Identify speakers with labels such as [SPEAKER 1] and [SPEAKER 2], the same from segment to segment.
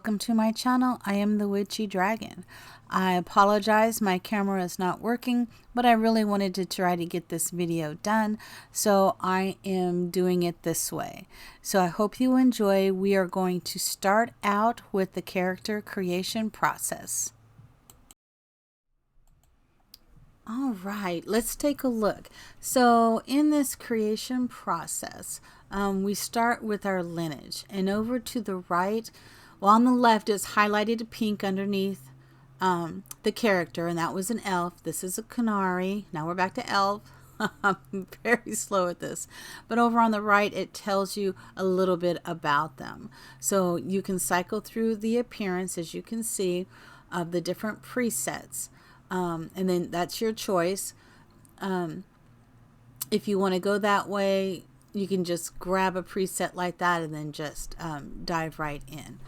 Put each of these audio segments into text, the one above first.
[SPEAKER 1] welcome to my channel. I am the Witchy Dragon. I apologize, my camera is not working, but I really wanted to try to get this video done, so I am doing it this way. So I hope you enjoy. We are going to start out with the character creation process. All right, let's take a look. So in this creation process, we start with our lineage, and over to the right, well, on the left is highlighted pink underneath the character, and that was an elf. This is a canary. Now we're back to elf. I'm very slow at this, but over on the right it tells you a little bit about them, so you can cycle through the appearance, as you can see, of the different presets. And then that's your choice. If you want to go that way, you can just grab a preset like that and then just dive right in.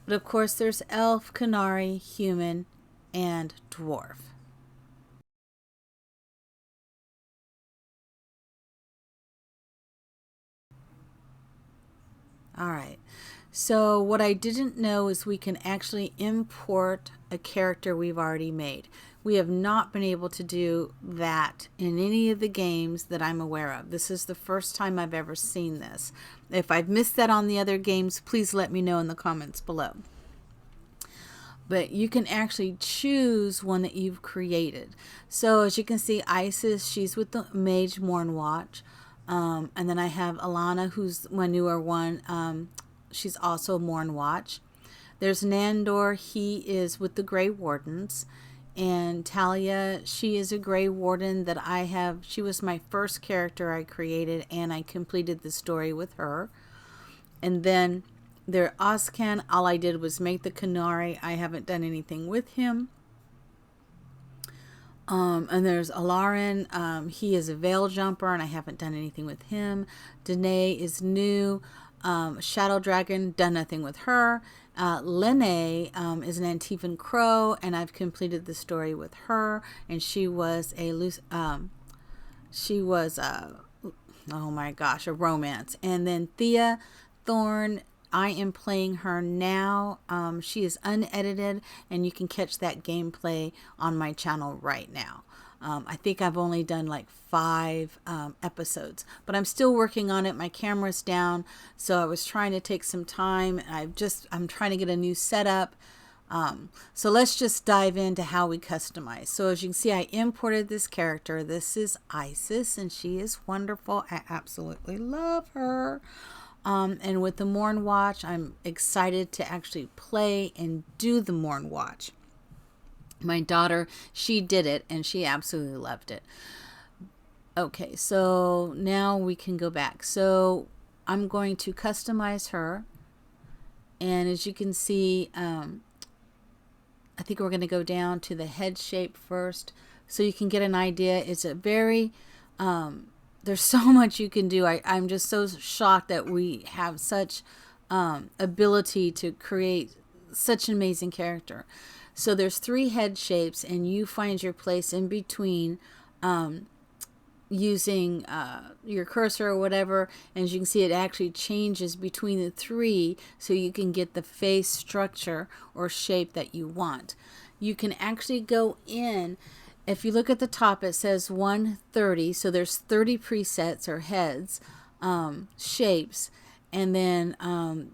[SPEAKER 1] But of course, there's elf, canary, human, and dwarf. All right. So what I didn't know is we can actually import a character we've already made. We have not been able to do that in any of the games that I'm aware of. This is the first time I've ever seen this. If I've missed that on the other games, please let me know in the comments below. But you can actually choose one that you've created. So as you can see, Isis, she's with the Mage Mournwatch. And then I have Alana, who's my newer one. She's also Mournwatch. There's Nandor, he is with the Grey Wardens. And Talia, she is a Grey Warden that I have. She was my first character I created, and I completed the story with her. And then there, Oscan, all I did was make the Canary. I haven't done anything with him. And there's Alarin, he is a Veil Jumper, and I haven't done anything with him. Danae is new. Shadow Dragon, done nothing with her. Lene is an Antivan Crow, and I've completed the story with her, and she was a oh my gosh, a romance. And then Thea Thorn, I am playing her now. She is unedited, and you can catch that gameplay on my channel right now. I think I've only done like 5 episodes, but I'm still working on it. My camera's down, so I was trying to take some time. I'm trying to get a new setup. So let's just dive into how we customize. So as you can see, I imported this character. This is Isis, and she is wonderful. I absolutely love her. And with the Mournwatch, I'm excited to actually play and do the Mournwatch. My daughter, she did it, and she absolutely loved it. Okay, so now we can go back. So I'm going to customize her. And as you can see, I think we're going to go down to the head shape first, so you can get an idea. It's a very, there's so much you can do. I'm just so shocked that we have such ability to create such an amazing character. So there's 3 head shapes, and you find your place in between using your cursor or whatever. And as you can see, it actually changes between the 3, so you can get the face structure or shape that you want. You can actually go in. If you look at the top, it says 130, so there's 30 presets or heads, shapes. And then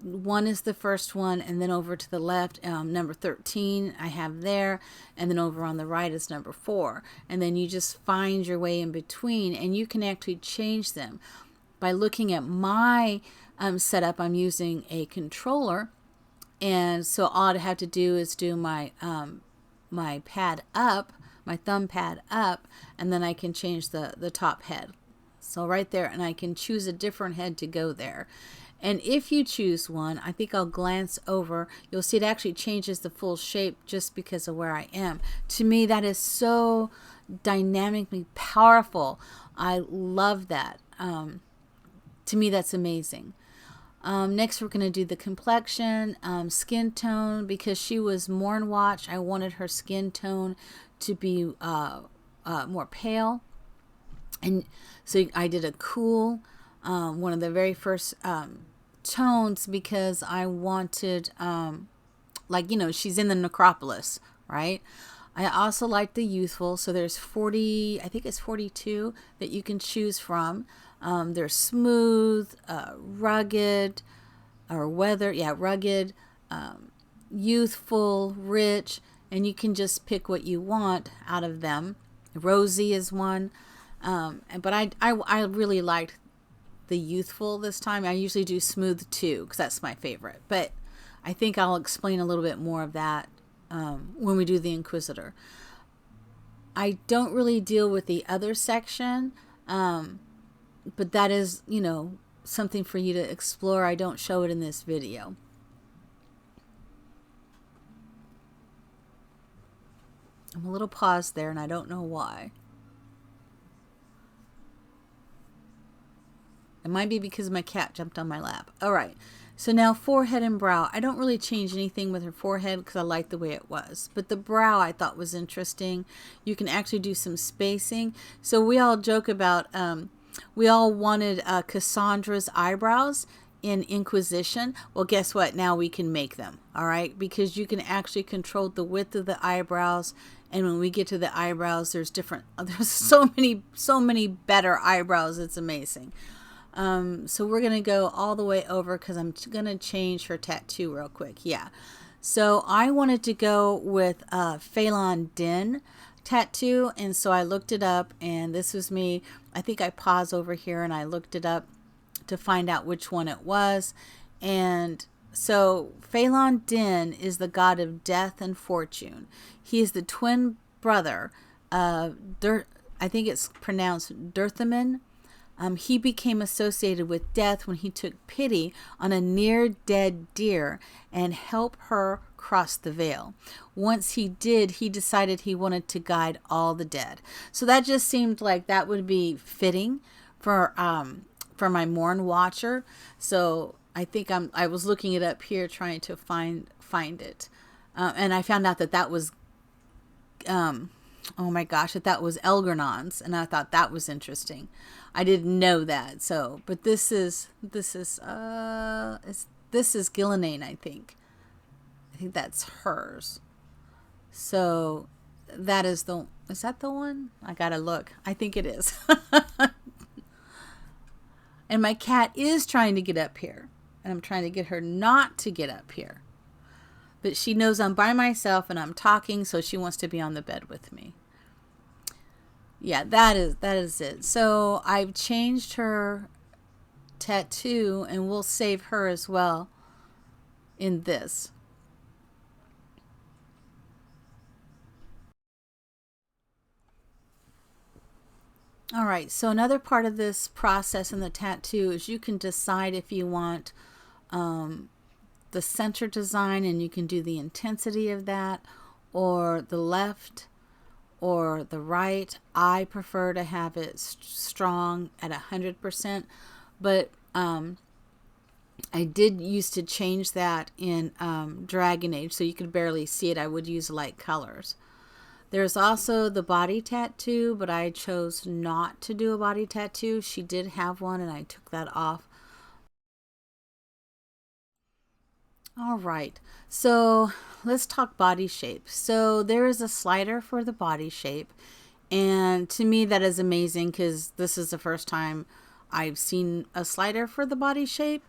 [SPEAKER 1] 1 is the first one, and then over to the left, number 13 I have there, and then over on the right is number 4. And then you just find your way in between, and you can actually change them. By looking at my setup, I'm using a controller, and so all I'd have to do is do my my pad up, my thumb pad up, and then I can change the top head. So right there, and I can choose a different head to go there. And if you choose one, I think I'll glance over, you'll see it actually changes the full shape just because of where I am. To me, that is so dynamically powerful. I love that. To me, that's amazing. Next, we're going to do the complexion, skin tone. Because she was Mournwatch, I wanted her skin tone to be more pale. And so I did a cool, one of the very first tones, because I wanted like, you know, she's in the necropolis, right? I also like the youthful. So there's 40, I think it's 42 that you can choose from. There's smooth, rugged, or weather, yeah, rugged, youthful, rich, and you can just pick what you want out of them. Rosy is one. But I really liked the youthful this time. I usually do smooth too, because that's my favorite. But I think I'll explain a little bit more of that when we do the Inquisitor. I don't really deal with the other section, but that is, you know, something for you to explore. I don't show it in this video. I'm a little paused there, and I don't know why. It might be because my cat jumped on my lap. All right. So now forehead and brow. I don't really change anything with her forehead because I like the way it was. But the brow I thought was interesting. You can actually do some spacing. So we all joke about, we all wanted Cassandra's eyebrows in Inquisition. Well, guess what? Now we can make them. All right. Because you can actually control the width of the eyebrows. And when we get to the eyebrows, there's so many better eyebrows. It's amazing. So we're going to go all the way over because I'm going to change her tattoo real quick. Yeah. So I wanted to go with Phelan Din tattoo. And so I looked it up, and this was me. I think I paused over here and I looked it up to find out which one it was. And so Phelan Din is the god of death and fortune. He is the twin brother of I think it's pronounced Dirthaman. He became associated with death when he took pity on a near-dead deer and helped her cross the veil. Once he did, he decided he wanted to guide all the dead. So that just seemed like that would be fitting for my Mourn Watcher. So I think I was looking it up here trying to find it, and I found out that was oh my gosh, that was Elgernon's, and I thought that was interesting. I didn't know that. So, but this is Gillenane, I think. I think that's hers. So that is that the one? I gotta look. I think it is. And my cat is trying to get up here, and I'm trying to get her not to get up here. But she knows I'm by myself and I'm talking, so she wants to be on the bed with me. Yeah, that is it. So I've changed her tattoo, and we'll save her as well in this. All right, so another part of this process in the tattoo is you can decide if you want the center design, and you can do the intensity of that, or the left or the right. I prefer to have it strong at 100%, but I did used to change that in Dragon Age, so you could barely see it. I would use light colors. There's also the body tattoo, but I chose not to do a body tattoo. She did have one, and I took that off. All right, so let's talk body shape. So there is a slider for the body shape, and to me that is amazing because this is the first time I've seen a slider for the body shape.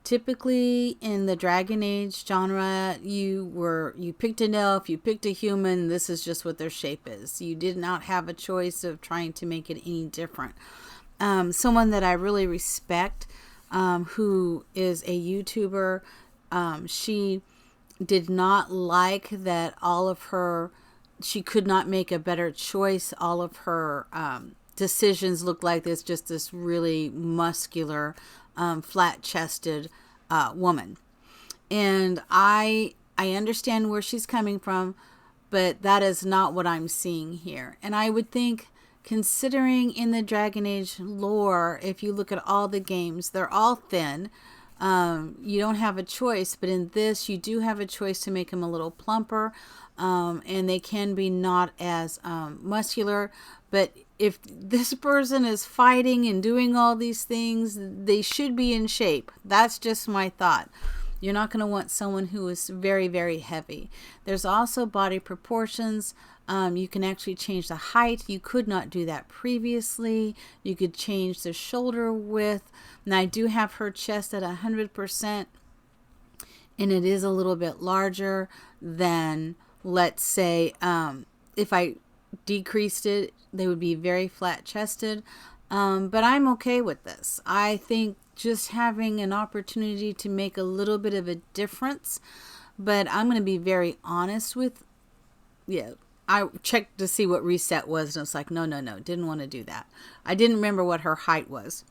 [SPEAKER 1] Typically in the Dragon Age genre, you picked an elf, you picked a human, this is just what their shape is. You did not have a choice of trying to make it any different. Someone that I really respect, who is a YouTuber, she did not like that she could not make a better choice. All of her decisions looked like just this really muscular, flat-chested woman. And I understand where she's coming from, but that is not what I'm seeing here. And I would think, considering in the Dragon Age lore, if you look at all the games, they're all thin. You don't have a choice, but in this you do have a choice to make them a little plumper, and they can be not as muscular. But if this person is fighting and doing all these things, they should be in shape. That's just my thought. You're not going to want someone who is very, very heavy. There's also body proportions. You can actually change the height. You could not do that previously. You could change the shoulder width. And I do have her chest at 100%, and it is a little bit larger than, let's say, if I decreased it, they would be very flat chested. But I'm okay with this. I think just having an opportunity to make a little bit of a difference, but I'm going to be very honest with, I checked to see what reset was, and it's like, no, didn't want to do that. I didn't remember what her height was.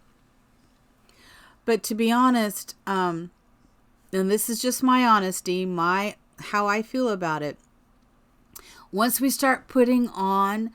[SPEAKER 1] But to be honest, and this is just my honesty, how I feel about it. Once we start putting on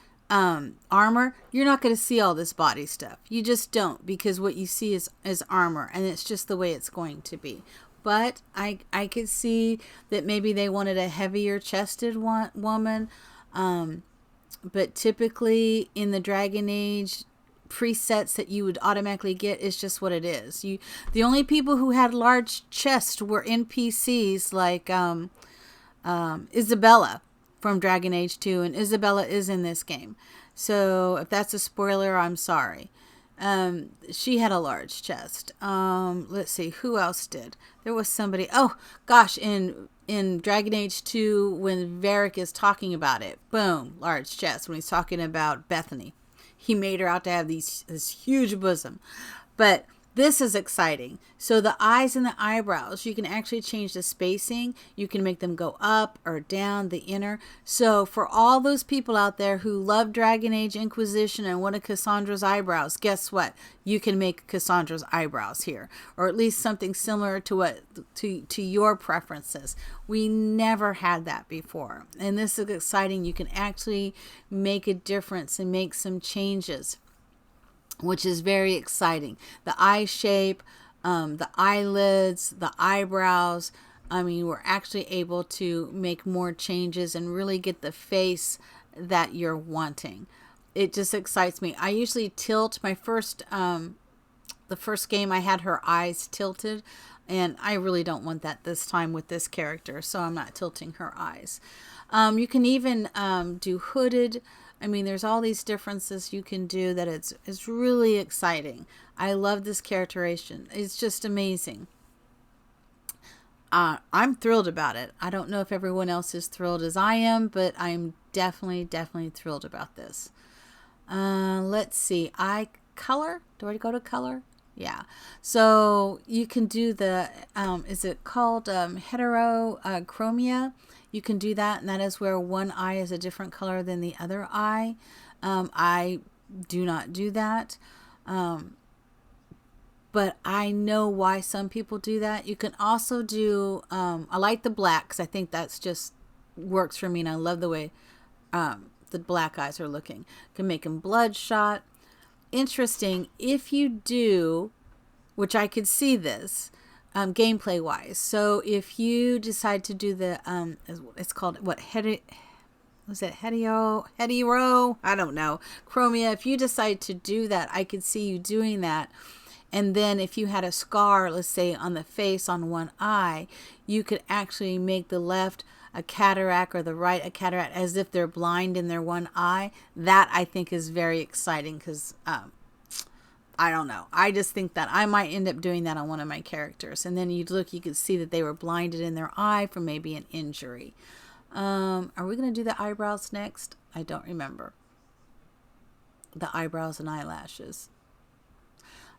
[SPEAKER 1] armor, you're not going to see all this body stuff. You just don't, because what you see is armor, and it's just the way it's going to be. But I could see that maybe they wanted a heavier chested woman. But typically in the Dragon Age presets that you would automatically get is just what it is. The only people who had large chests were NPCs like Isabella from Dragon Age 2, and Isabella is in this game. So if that's a spoiler, I'm sorry. She had a large chest. Let's see, who else did? There was somebody, oh gosh, in Dragon Age 2, when Varric is talking about it, boom, large chest. When he's talking about Bethany, he made her out to have this huge bosom. But this is exciting. So the eyes and the eyebrows, you can actually change the spacing. You can make them go up or down, the inner. So for all those people out there who love Dragon Age Inquisition and wanted Cassandra's eyebrows, guess what? You can make Cassandra's eyebrows here, or at least something similar to your preferences. We never had that before, and this is exciting. You can actually make a difference and make some changes, which is very exciting. The eye shape, the eyelids, the eyebrows. I mean, we're actually able to make more changes and really get the face that you're wanting. It just excites me. I usually tilt my the first game I had her eyes tilted, and I really don't want that this time with this character, so I'm not tilting her eyes. You can even do hooded. I mean, there's all these differences you can do that it's really exciting. I love this characterization. It's just amazing. I'm thrilled about it. I don't know if everyone else is thrilled as I am, but I'm definitely thrilled about this. Let's see. Color? Do I go to color? Yeah. So you can do the, is it called heterochromia? You can do that, and that is where one eye is a different color than the other eye. I do not do that. But I know why some people do that. You can also do, I like the black, because I think that's just works for me, and I love the way the black eyes are looking. You can make them bloodshot. Interesting, if you do, which I could see this, gameplay wise. So if you decide to do the, it's called what, hetero? I don't know. Chromia. If you decide to do that, I could see you doing that. And then if you had a scar, let's say on the face on one eye, you could actually make the left a cataract or the right a cataract, as if they're blind in their one eye. That I think is very exciting, because I don't know. I just think that I might end up doing that on one of my characters. And then you'd look, you could see that they were blinded in their eye from maybe an injury. Are we going to do the eyebrows next? I don't remember. The eyebrows and eyelashes.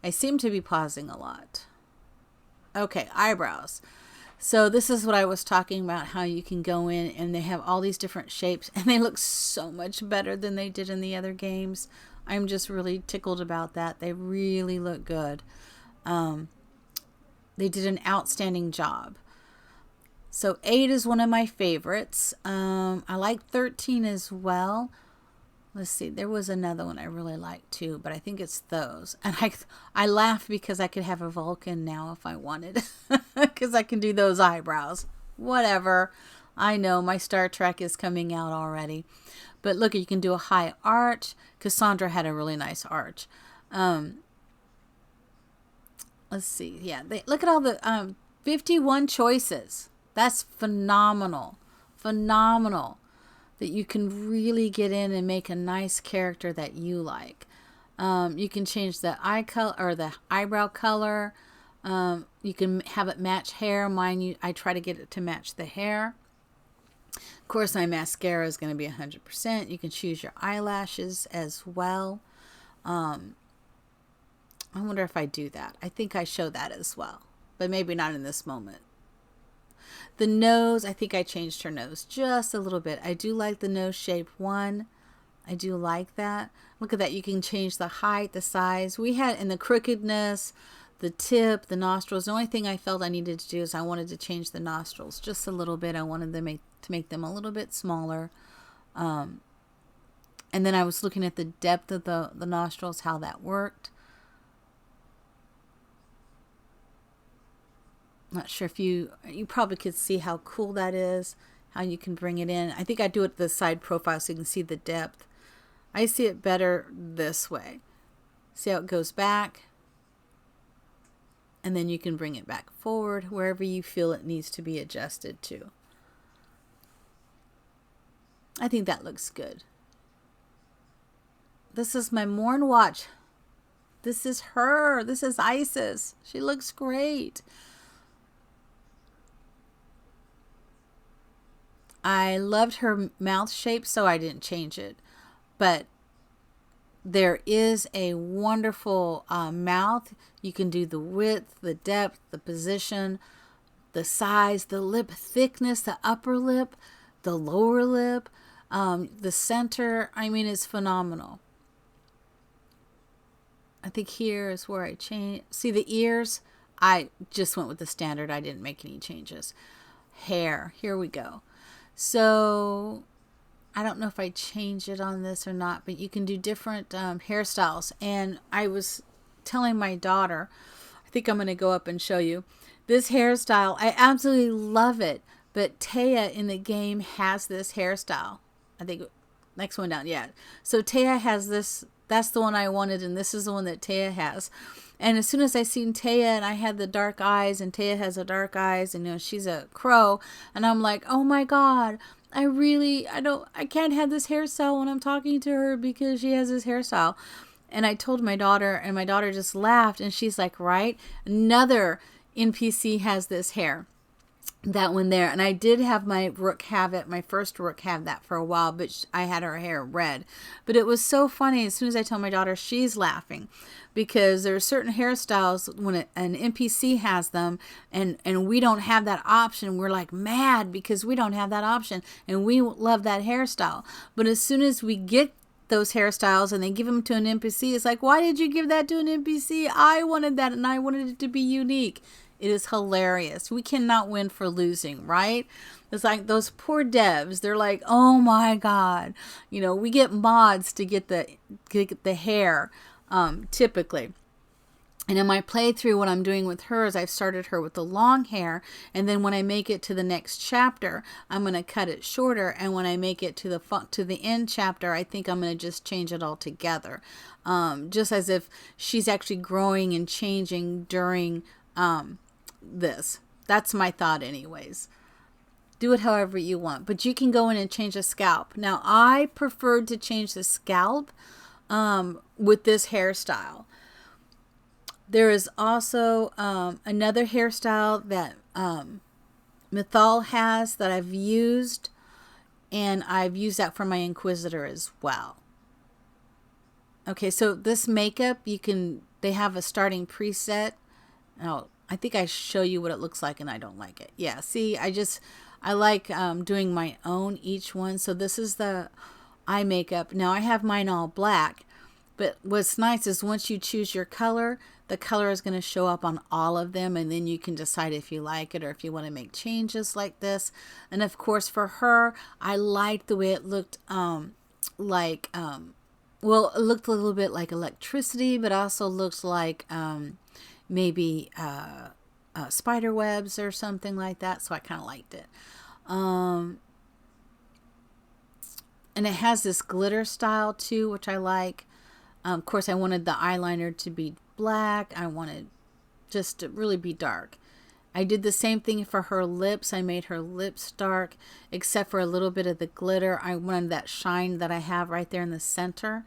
[SPEAKER 1] I seem to be pausing a lot. Okay, eyebrows. So this is what I was talking about, how you can go in and they have all these different shapes, and they look so much better than they did in the other games. I'm just really tickled about that. They really look good. They did an outstanding job. So 8 is one of my favorites. I like 13 as well. Let's see, there was another one I really liked too, but I think it's those. And I laugh because I could have a Vulcan now if I wanted, because I can do those eyebrows. Whatever. I know my Star Trek is coming out already. But look, you can do a high arch. Cassandra had a really nice arch. Let's see. Yeah, look at all the 51 choices. That's phenomenal. Phenomenal that you can really get in and make a nice character that you like. You can change the eye color or the eyebrow color. You can have it match hair. Mine, I try to get it to match the hair. Of course, my mascara is going to be 100%. You can choose your eyelashes as well. I wonder if I do that. I think I show that as well, but maybe not in this moment. The nose, I think I changed her nose just a little bit. I do like the nose shape one. I do like that. Look at that. You can change the height, the size. We had in the crookedness, the tip, the nostrils. The only thing I felt I needed to do is I wanted to change the nostrils just a little bit. I wanted to make them a little bit smaller. And then I was looking at the depth of the nostrils, how that worked. Not sure if you probably could see how cool that is, how you can bring it in. I think I do it the side profile so you can see the depth. I see it better this way. See how it goes back? And then you can bring it back forward wherever you feel it needs to be adjusted to. I think that looks good. This is my Morn watch. This is her. This is Isis. She looks great. I loved her mouth shape, so I didn't change it. But there is a wonderful mouth. You can do the width, the depth, the position, the size, the lip thickness, the upper lip, the lower lip, the center. I mean, it's phenomenal. I think here is where I change. See the ears? I just went with the standard. I didn't make any changes. Hair. Here we go. So I don't know if I change it on this or not, but you can do different hairstyles. And I was telling my daughter, I think I'm going to go up and show you this hairstyle. I absolutely love it. But Taya in the game has this hairstyle. I think next one down. Yeah. So Taya has this. That's the one I wanted. And this is the one that Taya has. And as soon as I seen Taya and I had the dark eyes and Taya has the dark eyes and, you know, she's a crow. And I'm like, oh my God, I can't have this hairstyle when I'm talking to her because she has this hairstyle. And I told my daughter and my daughter just laughed and she's like, right, another NPC has this hair. That one there. And I did have my rook have it. My first rook have that for a while, but I had her hair red. But it was so funny. As soon as I told my daughter, she's laughing because there are certain hairstyles when an NPC has them and we don't have that option. We're like mad because we don't have that option and we love that hairstyle. But as soon as we get those hairstyles and they give them to an NPC, it's like, why did you give that to an NPC? I wanted that and I wanted it to be unique. It is hilarious. We cannot win for losing, right? It's like those poor devs. They're like, oh my God. You know, we get mods to get the hair, typically. And in my playthrough, what I'm doing with her is I've started her with the long hair. And then when I make it to the next chapter, I'm going to cut it shorter. And when I make it to the end chapter, I think I'm going to just change it all together. Just as if she's actually growing and changing during this. That's my thought anyways. Do it however you want, but you can go in and change the scalp. Now I preferred to change the scalp with this hairstyle. There is also another hairstyle that Mythal has that I've used, and I've used that for my Inquisitor as well. Okay, so this makeup, they have a starting preset. Now I think I show you what it looks like and I don't like it. Yeah, see, I like doing my own each one. So this is the eye makeup. Now I have mine all black, but what's nice is once you choose your color, the color is going to show up on all of them, and then you can decide if you like it or if you want to make changes like this. And of course for her, I liked the way it looked well, it looked a little bit like electricity, but also looks like maybe spider webs or something like that. So I kind of liked it. And it has this glitter style too, which I like. Of course, I wanted the eyeliner to be black. I wanted just to really be dark. I did the same thing for her lips. I made her lips dark, except for a little bit of the glitter. I wanted that shine that I have right there in the center.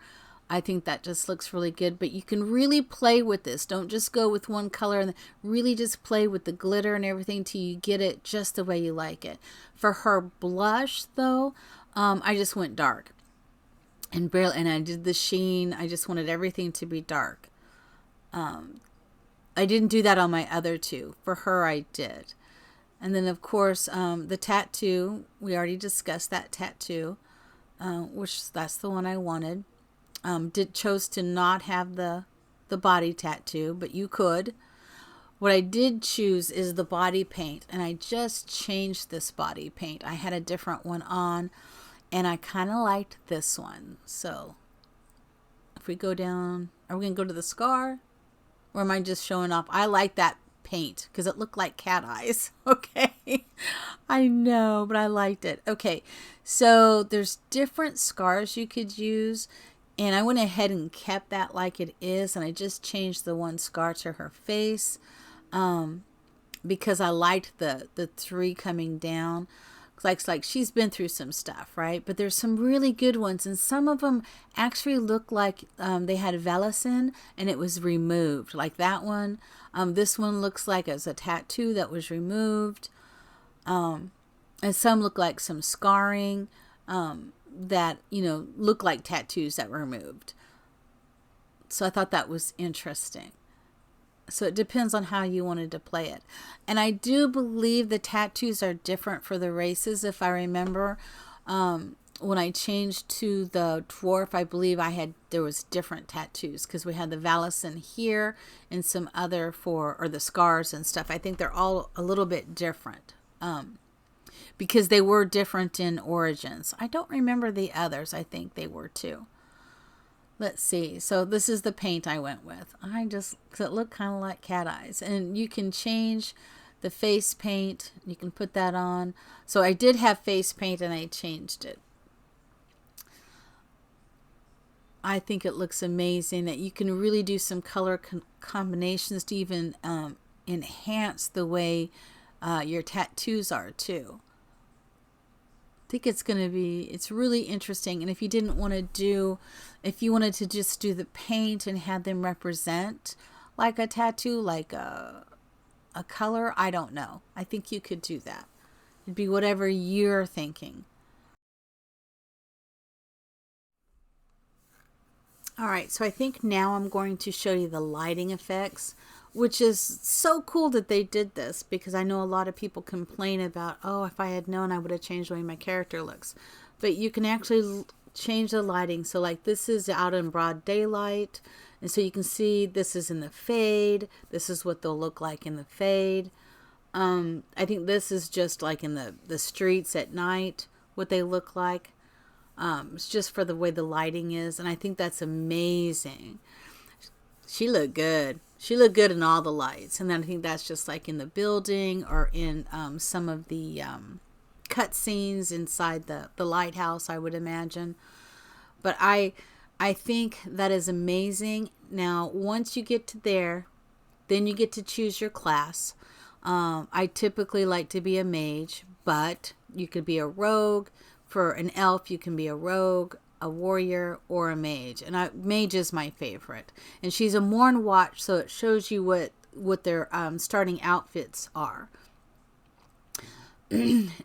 [SPEAKER 1] I think that just looks really good, but you can really play with this. Don't just go with one color, and really just play with the glitter and everything till you get it just the way you like it. For her blush though, I just went dark and I did the sheen. I just wanted everything to be dark. I didn't do that on my other two. For her, I did. And then of course, the tattoo, we already discussed that tattoo, which that's the one I wanted. Chose to not have the body tattoo, but you could. What I did choose is the body paint, and I just changed this body paint. I had a different one on, and I kind of liked this one. So if we go down, are we going to go to the scar, or am I just showing off? I like that paint because it looked like cat eyes. Okay. I know, but I liked it. Okay. So there's different scars you could use. And I went ahead and kept that like it is. And I just changed the one scar to her face because I liked the three coming down. Like she's been through some stuff, right? But there's some really good ones. And some of them actually look like they had Veilguard and it was removed. Like that one. This one looks like it's a tattoo that was removed. And some look like some scarring. That, you know, look like tattoos that were removed. So I thought that was interesting. So it depends on how you wanted to play it. And I do believe the tattoos are different for the races. If I remember, when I changed to the dwarf, I believe there was different tattoos because we had the Veilguard here and some other or the scars and stuff. I think they're all a little bit different. Because they were different in origins. I don't remember the others. I think they were too. Let's see. So this is the paint I went with. Because it looked kind of like cat eyes. And you can change the face paint. You can put that on. So I did have face paint and I changed it. I think it looks amazing that you can really do some color combinations to even enhance the way your tattoos are too. I think it's really interesting. And if you wanted to just do the paint and have them represent like a tattoo, like a color, I don't know. I think you could do that. It'd be whatever you're thinking. All right, so I think now I'm going to show you the lighting effects, which is so cool that they did this because I know a lot of people complain about, oh, if I had known, I would have changed the way my character looks. But you can actually change the lighting. So like this is out in broad daylight. And so you can see this is in the fade. This is what they'll look like in the fade. I think this is just like in the streets at night, what they look like. It's just for the way the lighting is. And I think that's amazing. She looked good. She looked good in all the lights. And then I think that's just like in the building or in some of the cut scenes inside the lighthouse, I would imagine. But I think that is amazing. Now, once you get to there, then you get to choose your class. I typically like to be a mage, but you could be a rogue. For an elf, you can be a rogue, a warrior, or a mage. And mage is my favorite. And she's a Morn Watch, so it shows you what their starting outfits are.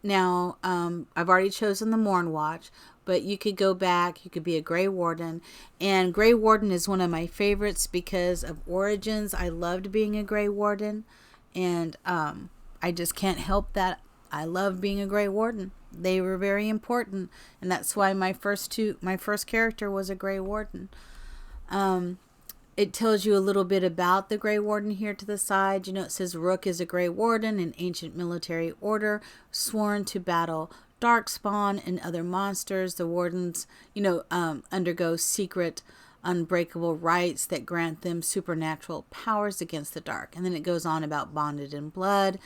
[SPEAKER 1] Now, I've already chosen the Morn Watch, but you could go back. You could be a Grey Warden. And Grey Warden is one of my favorites because of origins. I loved being a Grey Warden. And I just can't help that. I love being a Grey Warden. They were very important, and that's why my first character was a Grey Warden. It tells you a little bit about the Grey Warden here to the side. You know, it says Rook is a Grey Warden, an ancient military order sworn to battle Darkspawn and other monsters. The Wardens, undergo secret, unbreakable rights that grant them supernatural powers against the dark. And then it goes on about bonded in blood.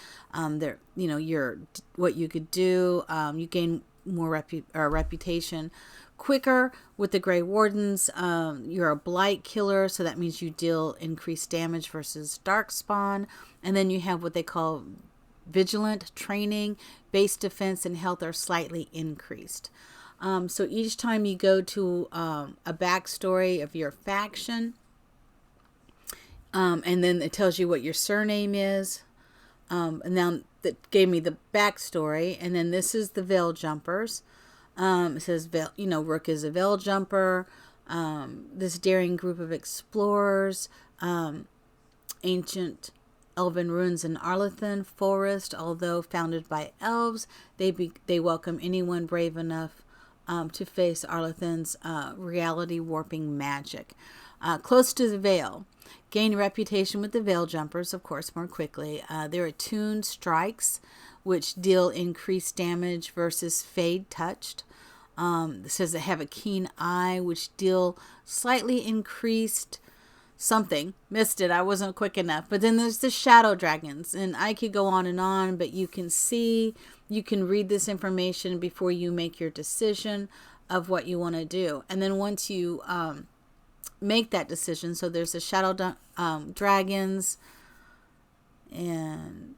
[SPEAKER 1] What you could do. You gain more reputation quicker with the Grey Wardens. You're a blight killer, so that means you deal increased damage versus Darkspawn. And then you have what they call vigilant training, base defense and health are slightly increased. So each time you go to a backstory of your faction, and then it tells you what your surname is. And now that gave me the backstory. And then this is the Veil Jumpers. It says, Rook is a Veil Jumper. This daring group of explorers, ancient elven ruins in Arlathan Forest, although founded by elves, they welcome anyone brave enough to face Arlathan's reality warping magic. Close to the Veil. Gain reputation with the Veil Jumpers, of course, more quickly. They're attuned strikes, which deal increased damage versus Fade Touched. It says they have a keen eye, which deal slightly increased something. Missed it. I wasn't quick enough. But then there's the Shadow Dragons. And I could go on, but you can read this information before you make your decision of what you want to do. And then once you make that decision, so there's the Shadow Dragons, and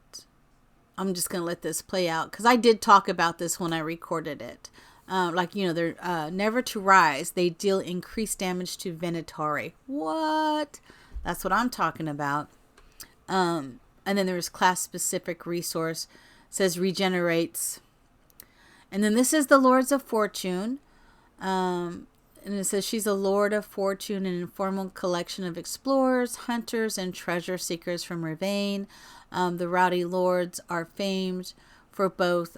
[SPEAKER 1] I'm just going to let this play out because I did talk about this when I recorded it. They're never to rise. They deal increased damage to Venatori. What? That's what I'm talking about. And then there's class-specific resource. It says regenerates. And then this is the Lords of Fortune. And it says she's a Lord of Fortune, an informal collection of explorers, hunters, and treasure seekers from Ravane. The Rowdy Lords are famed for both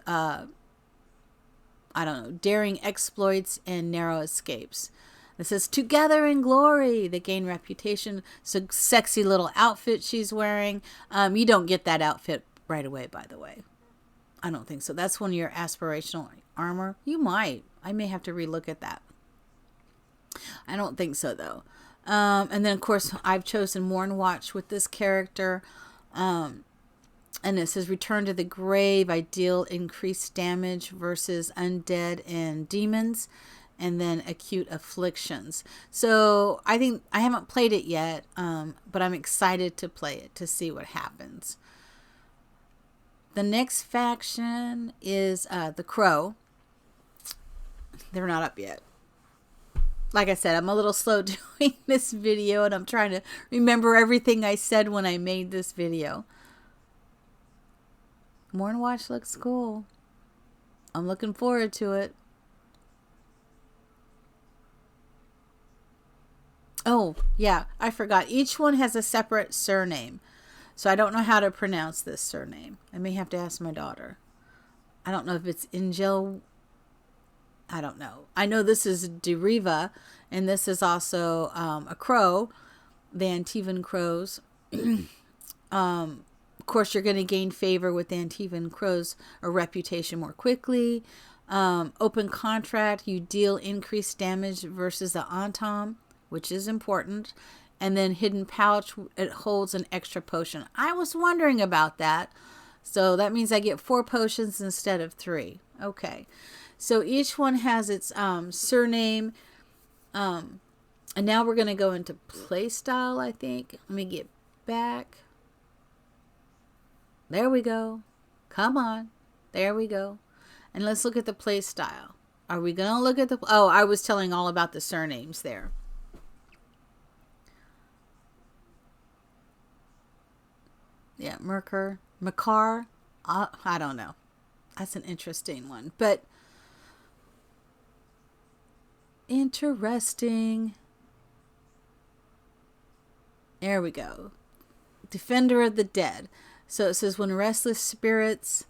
[SPEAKER 1] daring exploits and narrow escapes. It says, together in glory, they gain reputation. So sexy little outfit she's wearing. You don't get that outfit right away, by the way. I don't think so. That's one of your aspirational armor. You might. I may have to relook at that. I don't think so, though. And then, of course, I've chosen Mournwatch with this character. And it says, return to the grave. I deal increased damage versus undead and demons. And then acute afflictions. So I think I haven't played it yet, but I'm excited to play it to see what happens. The next faction is the Crow. They're not up yet. Like I said, I'm a little slow doing this video, and I'm trying to remember everything I said when I made this video. Mournwatch looks cool. I'm looking forward to it. Oh, yeah, I forgot. Each one has a separate surname. So I don't know how to pronounce this surname. I may have to ask my daughter. I don't know if it's Ingel. I don't know. I know this is Deriva, and this is also a crow, the Antivan crows. Of course, you're going to gain favor with the Antivan crows or reputation more quickly. Open contract, you deal increased damage versus the Antom, which is important. And then hidden pouch, it holds an extra potion. I was wondering about that. So that means I get 4 potions instead of 3. Okay. So each one has its surname. And now we're going to go into playstyle, I think. Let me get back. There we go. Come on. There we go. And let's look at the playstyle. Are we going to look at the... Oh, I was telling all about the surnames there. Yeah, Makar. I don't know. That's an interesting one. But interesting. There we go. Defender of the Dead. So it says, when restless spirits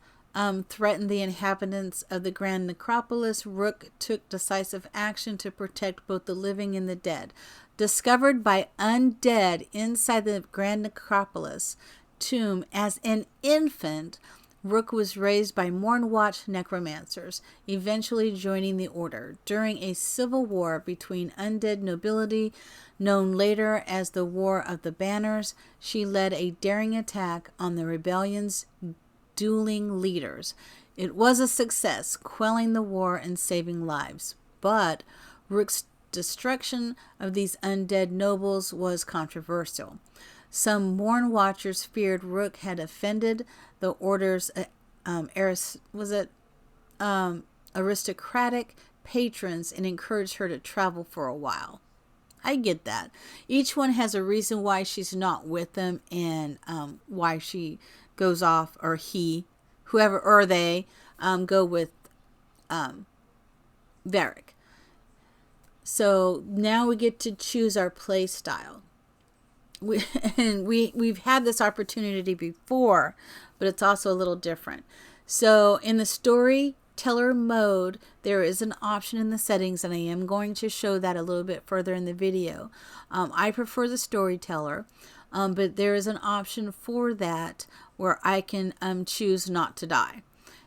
[SPEAKER 1] threatened the inhabitants of the Grand Necropolis, Rook took decisive action to protect both the living and the dead. Discovered by undead inside the Grand Necropolis tomb as an infant, Rook was raised by Mournwatch necromancers, eventually joining the order. During a civil war between undead nobility, known later as the War of the Banners, she led a daring attack on the rebellion's dueling leaders. It was a success, quelling the war and saving lives. but Rook's destruction of these undead nobles was controversial. Some Morn Watchers feared Rook had offended the order's aristocratic patrons and encouraged her to travel for a while. I get that. Each one has a reason why she's not with them and why she goes off, or he, whoever, or they go with Varric. So now we get to choose our play style. We've had this opportunity before, but it's also a little different. So in the storyteller mode, there is an option in the settings, and I am going to show that a little bit further in the video. I prefer the storyteller, but there is an option for that where I can choose not to die.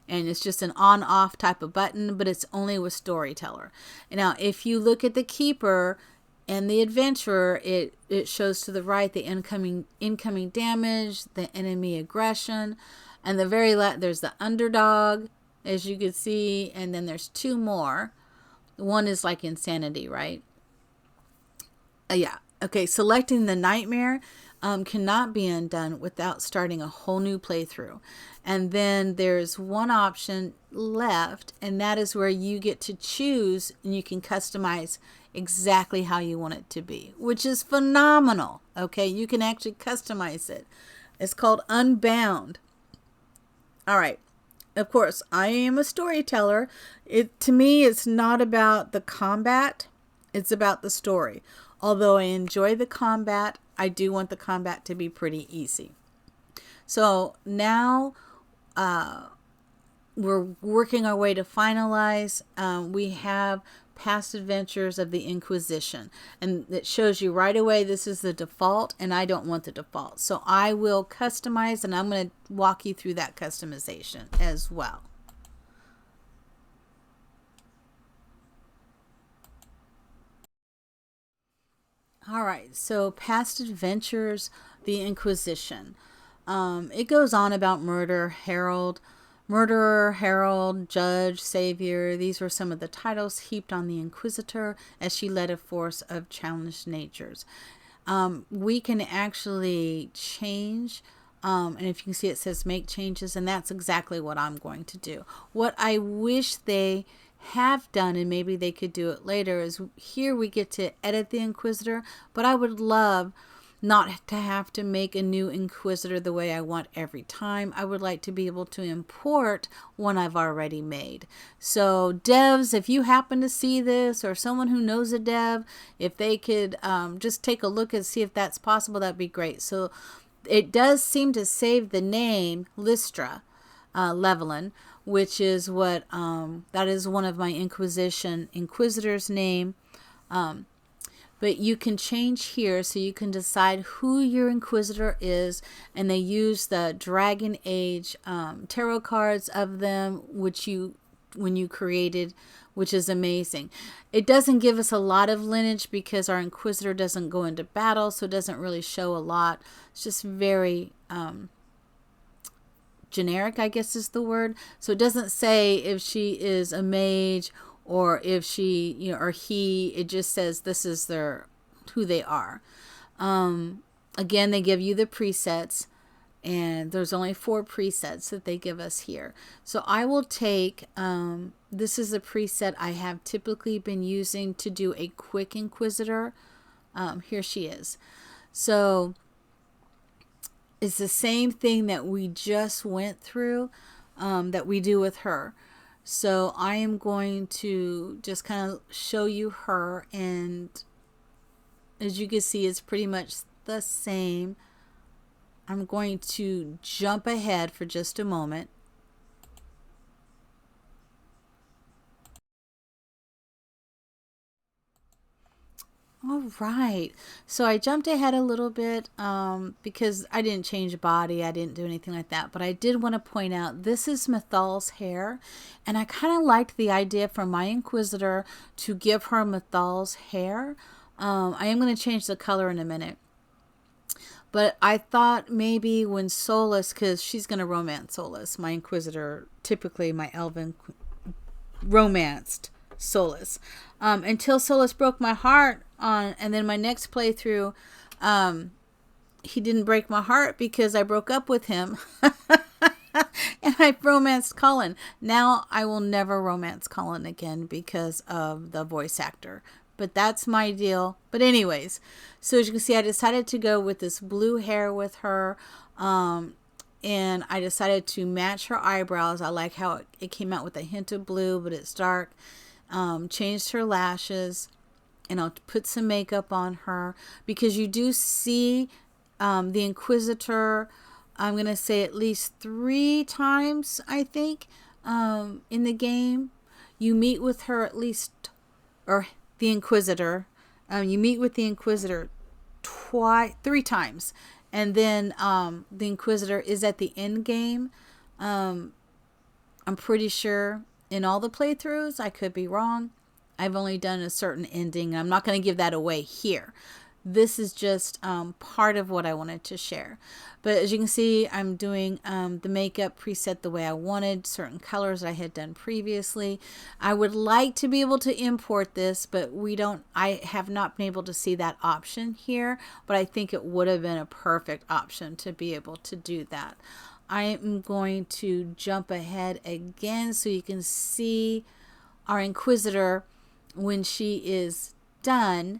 [SPEAKER 1] And it's just an on-off type of button, but it's only with storyteller. Now, if you look at the keeper and the adventurer, it shows to the right the incoming damage, the enemy aggression, and the very last there's the underdog, as you can see, and then there's two more. One is like insanity, right? Yeah. Okay, selecting the nightmare cannot be undone without starting a whole new playthrough. And then there's one option left, and that is where you get to choose and you can customize exactly how you want it to be, which is phenomenal. Okay, you can actually customize it. It's called Unbound. All right. Of course, I am a storyteller. To me, it's not about the combat. It's about the story. Although I enjoy the combat, I do want the combat to be pretty easy. So now we're working our way to finalize. We have past adventures of the Inquisition, and it shows you right away this is the default, and I don't want the default. So I will customize, and I'm going to walk you through that customization as well. All right, so past adventures, the Inquisition. It goes on about murderer, herald, judge, savior. These were some of the titles heaped on the Inquisitor as she led a force of challenged natures. We can actually change, and if you can see, it says make changes, and that's exactly what I'm going to do. What I wish they have done, and maybe they could do it later, is here we get to edit the Inquisitor, but I would love not to have to make a new Inquisitor the way I want every time. I would like to be able to import one I've already made. So devs, if you happen to see this, or someone who knows a dev, if they could just take a look and see if that's possible, that'd be great. So it does seem to save the name Lystra Levelin, which is what that is one of my Inquisitor's name. But you can change here, so you can decide who your Inquisitor is, and they use the Dragon Age tarot cards of them, when you created, which is amazing. It doesn't give us a lot of lineage because our Inquisitor doesn't go into battle, so it doesn't really show a lot. It's just very generic, I guess is the word. So it doesn't say if she is a mage or if she, or he. It just says this is who they are. Again, they give you the presets, and there's only 4 presets that they give us here. So I will take, this is a preset I have typically been using to do a quick Inquisitor. Here she is. So it's the same thing that we just went through, that we do with her. So I am going to just kind of show you her, and as you can see, it's pretty much the same. I'm going to jump ahead for just a moment. All right, so I jumped ahead a little bit because I didn't change body, I didn't do anything like that, but I did want to point out this is Mythal's hair, and I kind of liked the idea for my Inquisitor to give her Mythal's hair. I am going to change the color in a minute, but I thought maybe when Solus, because she's going to romance Solus, my Inquisitor, typically my Elven romanced Solus. Until Solus broke my heart on, and then my next playthrough, he didn't break my heart because I broke up with him. And I romanced Colin. Now I will never romance Colin again because of the voice actor. But that's my deal. But anyways, so as you can see, I decided to go with this blue hair with her. And I decided to match her eyebrows. I like how it came out with a hint of blue, but it's dark. Changed her lashes. And I'll put some makeup on her. Because you do see the Inquisitor, I'm going to say at least 3 times, I think, in the game. You meet with her at least, or the Inquisitor. You meet with the Inquisitor 3 times. And then the Inquisitor is at the end game. I'm pretty sure in all the playthroughs. I could be wrong. I've only done a certain ending. I'm not going to give that away here. This is just part of what I wanted to share. But as you can see, I'm doing the makeup preset the way I wanted, certain colors that I had done previously. I would like to be able to import this, but I have not been able to see that option here, but I think it would have been a perfect option to be able to do that. I am going to jump ahead again so you can see our Inquisitor when she is done.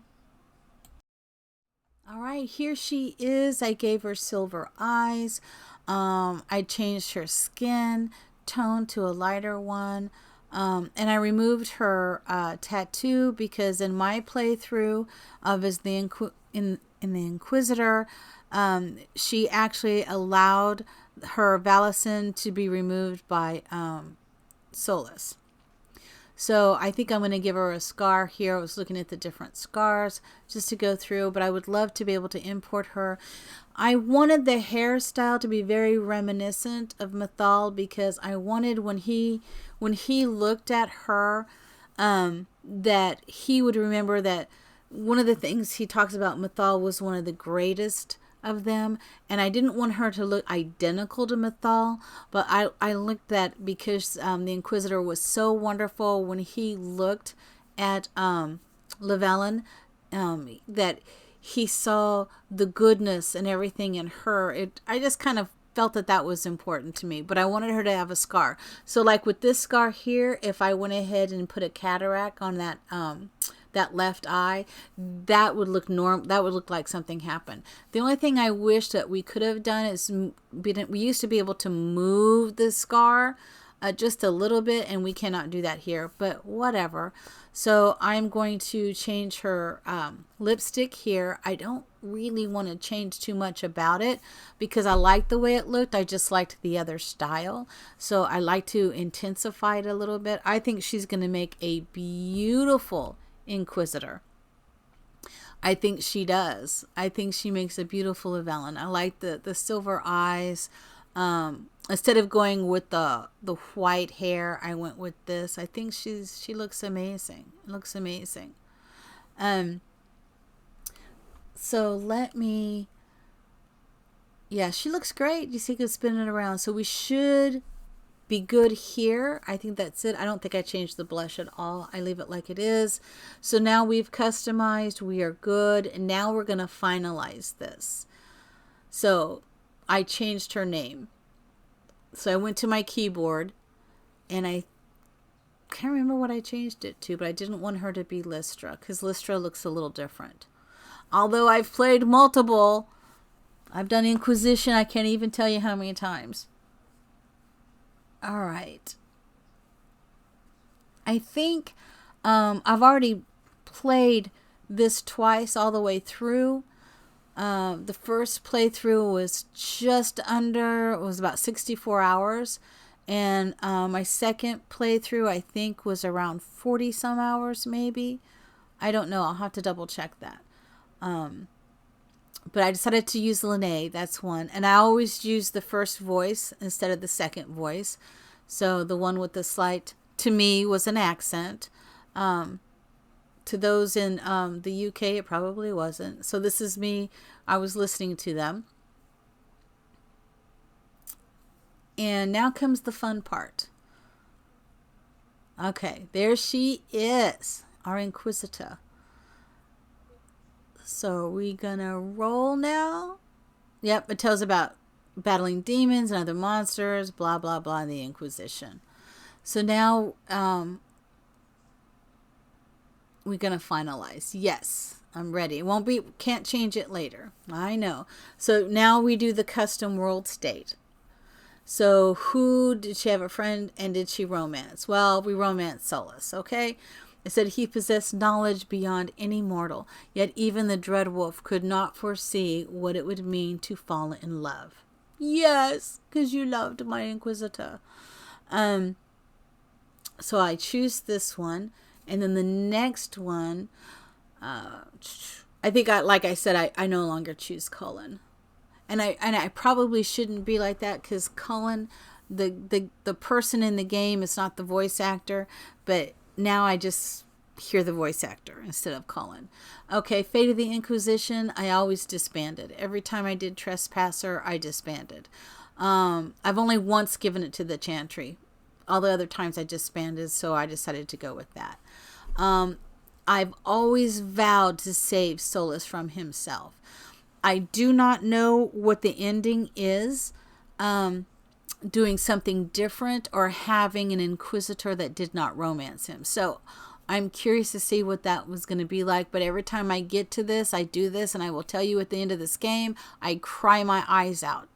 [SPEAKER 1] All right, here she is. I gave her silver eyes. I changed her skin tone to a lighter one. And I removed her tattoo because in my playthrough of as the in the Inquisitor, she actually allowed her Valacin to be removed by Solus. So I think I'm going to give her a scar here. I was looking at the different scars just to go through, but I would love to be able to import her. I wanted the hairstyle to be very reminiscent of Mythal because I wanted when he looked at her, that he would remember that one of the things he talks about Mythal was one of the greatest of them, and I didn't want her to look identical to Mythal, but I looked at because the Inquisitor was so wonderful when he looked at Llewellyn, that he saw the goodness and everything in her. I just kind of felt that was important to me, but I wanted her to have a scar. So like with this scar here, if I went ahead and put a cataract on that left eye, that would look that would look like something happened. The only thing I wish that we could have done is we used to be able to move the scar just a little bit, and we cannot do that here, but whatever. So I'm going to change her lipstick here. I don't really want to change too much about it because I like the way it looked. I just liked the other style. So I like to intensify it a little bit. I think she's going to make a beautiful Inquisitor. I think she does. I think she makes a beautiful Llewellyn. I like the silver eyes. Instead of going with the white hair, I went with this. I think she looks amazing. It looks amazing. So let me. Yeah, she looks great. You see, I can spin it around. So we should be good here. I think that's it. I don't think I changed the blush at all. I leave it like it is. So now we've customized. We are good. And now we're going to finalize this. So I changed her name. So I went to my keyboard and I can't remember what I changed it to, but I didn't want her to be Lystra because Lystra looks a little different. Although I've played multiple, I've done Inquisition. I can't even tell you how many times. All right. I think I've already played this twice all the way through. The first playthrough was it was about 64 hours. And my second playthrough, I think, was around 40 some hours, maybe. I don't know. I'll have to double check that. But I decided to use Lene. That's one. And I always use the first voice instead of the second voice. So the one with the slight, to me, was an accent. To those in the UK, it probably wasn't. So this is me. I was listening to them. And now comes the fun part. Okay, there she is, our Inquisitor. So are we gonna roll now? Yep, it tells about battling demons and other monsters, blah, blah, blah, in the Inquisition. So now we're going to finalize. Yes, I'm ready. It won't be, can't change it later. I know. So now we do the custom world state. So who did she have a friend and did she romance? Well, we romance Solus, okay? It said he possessed knowledge beyond any mortal, yet even the dread wolf could not foresee what it would mean to fall in love. Yes, because you loved my Inquisitor. So I choose this one, and then the next one, I think like I said, I no longer choose Cullen. And I probably shouldn't be like that because Cullen, the person in the game is not the voice actor, but now I just hear the voice actor instead of Cullen. Okay, Fate of the Inquisition, I always disbanded. Every time I did Trespasser, I disbanded. I've only once given it to the Chantry. All the other times I disbanded, so I decided to go with that. I've always vowed to save Solus from himself. I do not know what the ending is, doing something different or having an Inquisitor that did not romance him. So I'm curious to see what that was going to be like. But every time I get to this, I do this, and I will tell you at the end of this game, I cry my eyes out.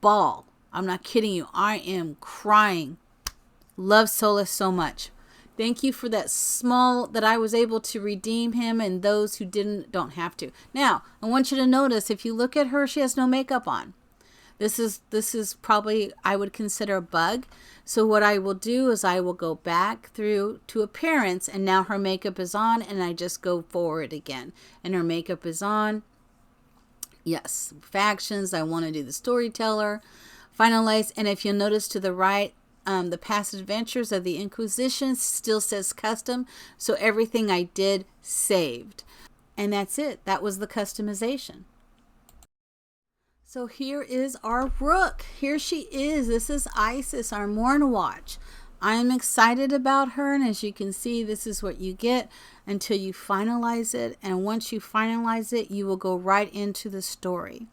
[SPEAKER 1] Bawl. I'm not kidding you. I am crying. Love Solus so much. Thank you for that that I was able to redeem him, and those who didn't don't have to. Now, I want you to notice, if you look at her, she has no makeup on. This is probably, I would consider, a bug. So what I will do is I will go back through to appearance, and now her makeup is on, and I just go forward again. And her makeup is on. Yes, factions, I want to do the storyteller. Finalize, and if you'll notice to the right, the past adventures of the Inquisition still says custom, so everything I did saved. And that's it. That was the customization. So here is our Rook. Here she is. This is Isis, our Mournwatch. I am excited about her, and as you can see, this is what you get until you finalize it. And once you finalize it, you will go right into the story.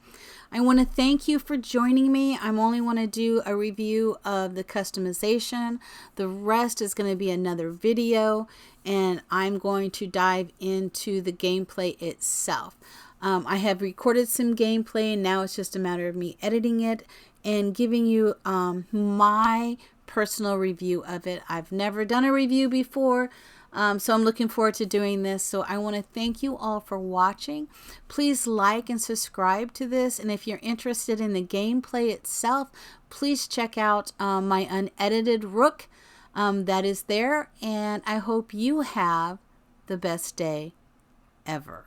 [SPEAKER 1] I want to thank you for joining me. I only want to do a review of the customization. The rest is going to be another video, and I'm going to dive into the gameplay itself. I have recorded some gameplay, and now it's just a matter of me editing it and giving you my personal review of it. I've never done a review before, so I'm looking forward to doing this. So I want to thank you all for watching. Please like and subscribe to this, and if you're interested in the gameplay itself, please check out my unedited Rook that is there, and I hope you have the best day ever.